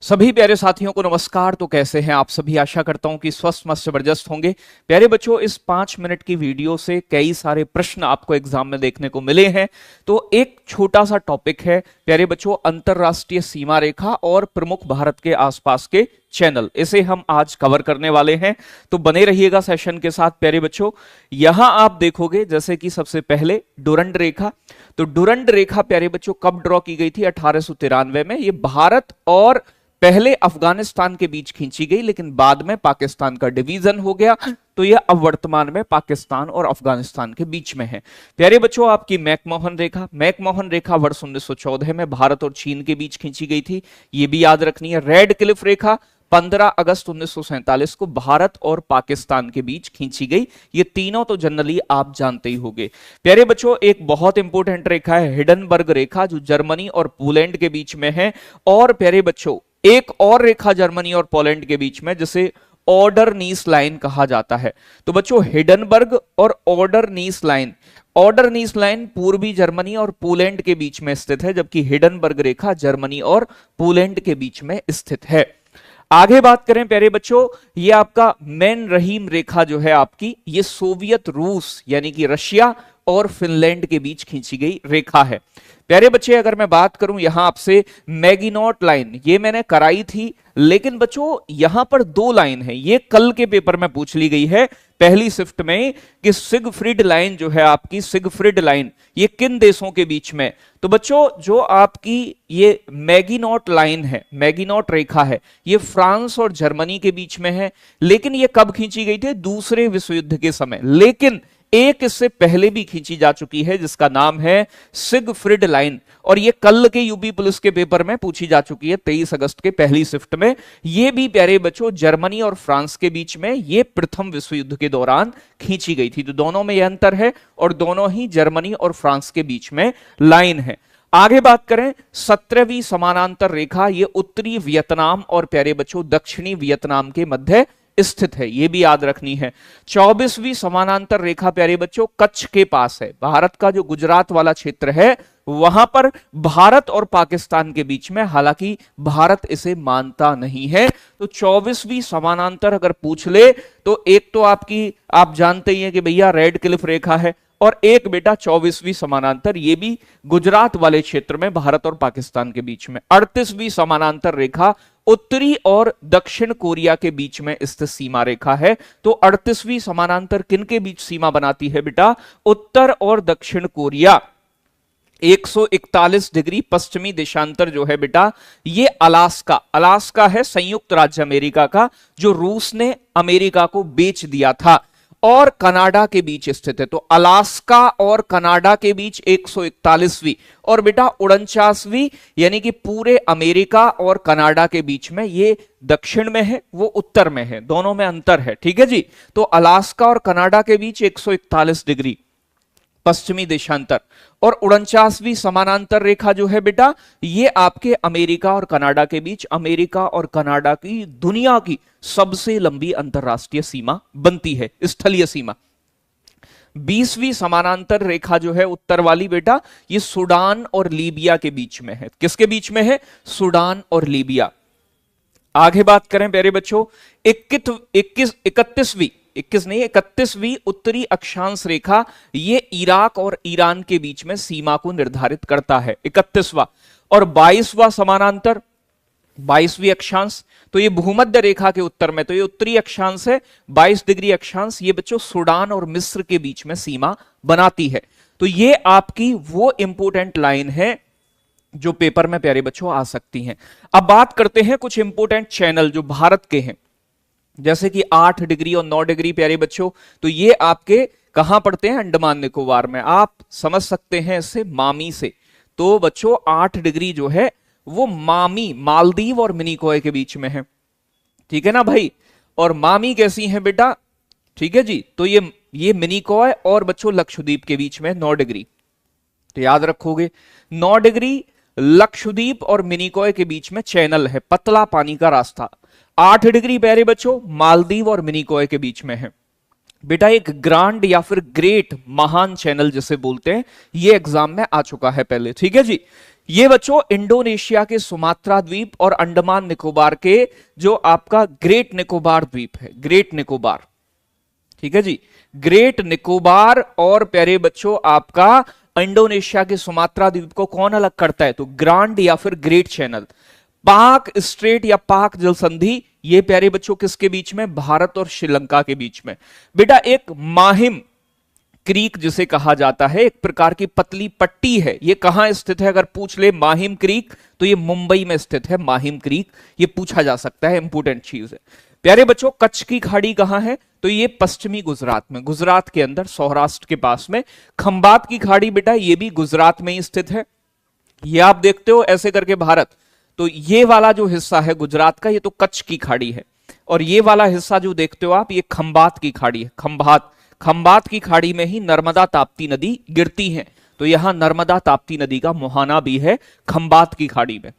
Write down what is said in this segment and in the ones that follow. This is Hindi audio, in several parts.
सभी प्यारे साथियों को नमस्कार। तो कैसे हैं आप सभी? आशा करता हूं कि स्वस्थ मस्त जबरदस्त होंगे। प्यारे बच्चों, इस 5 मिनट की वीडियो से कई सारे प्रश्न आपको एग्जाम में देखने को मिले हैं। तो एक छोटा सा टॉपिक है प्यारे बच्चों, अंतरराष्ट्रीय सीमा रेखा और प्रमुख भारत के आसपास के चैनल, इसे हम आज कवर करने वाले हैं। तो बने रहिएगा सेशन के साथ प्यारे बच्चों। यहां आप देखोगे जैसे कि सबसे पहले डुरंड रेखा। तो डुरंड रेखा प्यारे बच्चों कब ड्रॉ की गई थी? 1893 में। ये भारत और पहले अफगानिस्तान के बीच खींची गई, लेकिन बाद में पाकिस्तान का डिवीजन हो गया। तो यह अब वर्तमान में पाकिस्तान और अफगानिस्तान के बीच में है। प्यारे बच्चों, आपकी मैकमोहन रेखा, मैकमोहन रेखा वर्ष 1914 में भारत और चीन के बीच खींची गई थी, यह भी याद रखनी है। रेड क्लिफ रेखा 15 अगस्त 1947 को भारत और पाकिस्तान के बीच खींची गई। ये तीनों तो जनरली आप जानते ही होंगे। प्यारे बच्चों, एक बहुत इंपॉर्टेंट रेखा है हिडनबर्ग रेखा, जो जर्मनी और पोलैंड के बीच में है। और प्यारे बच्चों, एक और रेखा जर्मनी और पोलैंड के बीच में, जिसे ऑर्डर नीस लाइन कहा जाता है। तो बच्चों, हिडनबर्ग और ऑर्डर नीस लाइन, ऑर्डर नीस लाइन पूर्वी जर्मनी और पोलैंड के बीच में स्थित है, जबकि हिडनबर्ग रेखा जर्मनी और पोलैंड के बीच में स्थित है। आगे बात करें प्यारे बच्चों, ये आपका मैन रहीम रेखा जो है आपकी, ये सोवियत रूस यानी कि रशिया और फिनलैंड के बीच खींची गई रेखा है। प्यारे बच्चे, अगर मैं बात करूं यहां आपसे मैगिनॉट लाइन, ये मैंने कराई थी, लेकिन बच्चों यहां पर दो लाइन है, ये कल के पेपर में पूछ ली गई है पहली शिफ्ट में, कि सिगफ्रिड लाइन जो है आपकी, सिगफ्रिड लाइन ये किन देशों के बीच में? तो बच्चों, जो आपकी ये मैगिनॉट लाइन है, मैगिनॉट रेखा है, ये फ्रांस और जर्मनी के बीच में है। लेकिन ये कब खींची गई थी? दूसरे विश्व युद्ध के समय। लेकिन एक इससे पहले भी खींची जा चुकी है, जिसका नाम है सिगफ्रिड लाइन, और ये कल के यूपी पुलिस के पेपर में पूछी जा चुकी है 23 अगस्त के पहली शिफ्ट में। ये भी प्यारे बच्चों जर्मनी और फ्रांस के बीच में, ये प्रथम विश्व युद्ध के दौरान खींची गई थी। तो दोनों में यह अंतर है और दोनों ही जर्मनी और फ्रांस के बीच में लाइन है। आगे बात करें 17वीं समानांतर रेखा, ये उत्तरी वियतनाम और प्यारे बच्चों दक्षिणी वियतनाम के मध्य स्थित है, यह भी याद रखनी है। 24वीं समानांतर रेखा प्यारे बच्चों कच्छ के पास है, भारत का जो गुजरात वाला क्षेत्र है वहां पर भारत और पाकिस्तान के बीच में, हालांकि भारत इसे मानता नहीं है। तो 24वीं समानांतर अगर पूछ ले तो एक तो आपकी, आप जानते ही हैं कि भैया रेड क्लिफ रेखा है, और एक बेटा 24वीं समानांतर, ये भी गुजरात वाले क्षेत्र में भारत और पाकिस्तान के बीच में। 38वीं समानांतर रेखा उत्तरी और दक्षिण कोरिया के बीच में स्थित सीमा रेखा है। तो 38वीं समानांतर किन के बीच सीमा बनाती है बेटा? उत्तर और दक्षिण कोरिया। 141 डिग्री पश्चिमी देशांतर जो है बेटा, ये अलास्का, अलास्का है संयुक्त राज्य अमेरिका का, जो रूस ने अमेरिका को बेच दिया था, और कनाडा के बीच स्थित है। तो अलास्का और कनाडा के बीच 141वीं, और बेटा 49वीं, यानी कि पूरे अमेरिका और कनाडा के बीच में, ये दक्षिण में है वो उत्तर में है, दोनों में अंतर है। ठीक है जी। तो अलास्का और कनाडा के बीच 141 डिग्री पश्चिमी देशांतर, और 49वीं समानांतर रेखा जो है बेटा, ये आपके अमेरिका और कनाडा के बीच, अमेरिका और कनाडा की दुनिया की सबसे लंबी अंतरराष्ट्रीय सीमा बनती है, स्थलीय सीमा। 20वीं समानांतर रेखा जो है उत्तर वाली बेटा, ये सूडान और लीबिया के बीच में है। किसके बीच में है? सूडान और लीबिया। आगे बात करें प्यारे बच्चों, 31वीं उत्तरी अक्षांश रेखा, ये इराक और ईरान के बीच में सीमा को निर्धारित करता है, 31वां। और 22वां समानांतर, 22वीं अक्षांश, तो ये भूमध्य रेखा के उत्तर में, तो ये उत्तरी अक्षांश है, 22 डिग्री अक्षांश, ये बच्चों सूडान और मिस्र के बीच में सीमा बनाती है। तो ये आपकी वो इंपोर्टेंट लाइन है जो पेपर में प्यारे बच्चों आ सकती हैं। अब बात करते हैं कुछ इंपोर्टेंट चैनल जो भारत के हैं, जैसे कि 8 डिग्री और 9 डिग्री प्यारे बच्चों। तो ये आपके कहां पड़ते हैं? अंडमान निकोबार में। आप समझ सकते हैं इससे मामी से। तो बच्चों 8 डिग्री जो है वो मामी, मालदीव और मिनिकॉय के बीच में है, ठीक है ना भाई। और मामी कैसी है बेटा? ठीक है जी। तो ये मिनिकॉय और बच्चों लक्षद्वीप के बीच में 9 डिग्री, तो याद रखोगे 9 डिग्री लक्षद्वीप और मिनिकॉय के बीच में चैनल है, पतला पानी का रास्ता। 8 डिग्री प्यारे बच्चों मालदीव और मिनिकॉय के बीच में है बेटा। एक ग्रांड या फिर ग्रेट, महान चैनल जिसे बोलते हैं, ये एग्जाम में आ चुका है पहले, ठीक है जी। ये बच्चों इंडोनेशिया के सुमात्रा द्वीप और अंडमान निकोबार के जो आपका ग्रेट निकोबार द्वीप है, ग्रेट निकोबार, ठीक है जी, ग्रेट निकोबार और प्यारे बच्चों आपका इंडोनेशिया के सुमात्रा द्वीप को कौन अलग करता है? तो ग्रांड या फिर ग्रेट चैनल। पाक स्ट्रेट या पाक जल संधि, ये प्यारे बच्चों किसके बीच में? भारत और श्रीलंका के बीच में। बेटा एक माहिम क्रीक जिसे कहा जाता है, एक प्रकार की पतली पट्टी है, ये कहां स्थित है? अगर पूछ ले माहिम क्रीक तो ये मुंबई में स्थित है, माहिम क्रीक, ये पूछा जा सकता है, इंपोर्टेंट चीज है। प्यारे बच्चों कच्छ की खाड़ी कहां है? तो ये पश्चिमी गुजरात में, गुजरात के अंदर, सौराष्ट्र के पास में। खंबात की खाड़ी बेटा ये भी गुजरात में ही स्थित है। ये आप देखते हो ऐसे करके भारत, तो ये वाला जो हिस्सा है गुजरात का, ये तो कच्छ की खाड़ी है, और ये वाला हिस्सा जो देखते हो आप, ये खंबात की खाड़ी है। खंबात, खंबात की खाड़ी में ही नर्मदा ताप्ती नदी गिरती है, तो यहां नर्मदा ताप्ती नदी का मुहाना भी है खंबात की खाड़ी में।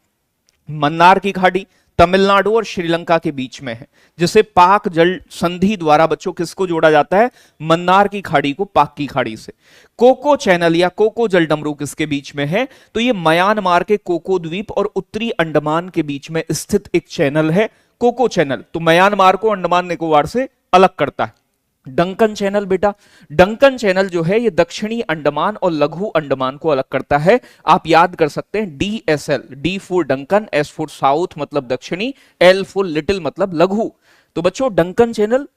मन्नार की खाड़ी तमिलनाडु और श्रीलंका के बीच में है, जिसे पाक जल संधि द्वारा बच्चों किसको जोड़ा जाता है? मन्नार की खाड़ी को पाक की खाड़ी से। कोको चैनल या कोको जल डमरू किसके बीच में है? तो ये म्यांमार के कोको द्वीप और उत्तरी अंडमान के बीच में स्थित एक चैनल है, कोको चैनल। तो म्यांमार को अंडमान निकोबार से अलग करता है। डंकन चैनल बेटा, डंकन चैनल जो है ये दक्षिणी अंडमान और लघु अंडमान को अलग करता है। आप याद कर सकते हैं DSL, D for Duncan, S for south मतलब दक्षिणी, L फॉर लिटिल मतलब लघु। तो बच्चों डंकन चैनल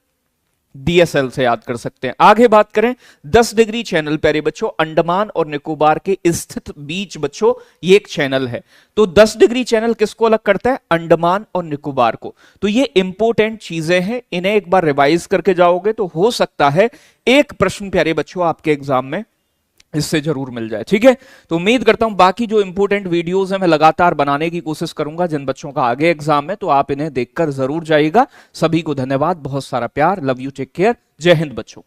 DSL से याद कर सकते हैं। आगे बात करें 10 डिग्री चैनल, प्यारे बच्चों अंडमान और निकोबार के स्थित बीच बच्चों ये एक चैनल है। तो 10 डिग्री चैनल किसको अलग करता है? अंडमान और निकोबार को। तो ये इंपॉर्टेंट चीजें हैं, इन्हें एक बार रिवाइज करके जाओगे तो हो सकता है एक प्रश्न प्यारे बच्चों आपके एग्जाम में इससे जरूर मिल जाए, ठीक है। तो उम्मीद करता हूं बाकी जो इंपॉर्टेंट वीडियोस हैं मैं लगातार बनाने की कोशिश करूंगा, जिन बच्चों का आगे एग्जाम है, तो आप इन्हें देखकर जरूर जाइएगा। सभी को धन्यवाद, बहुत सारा प्यार, लव यू, टेक केयर, जय हिंद बच्चों।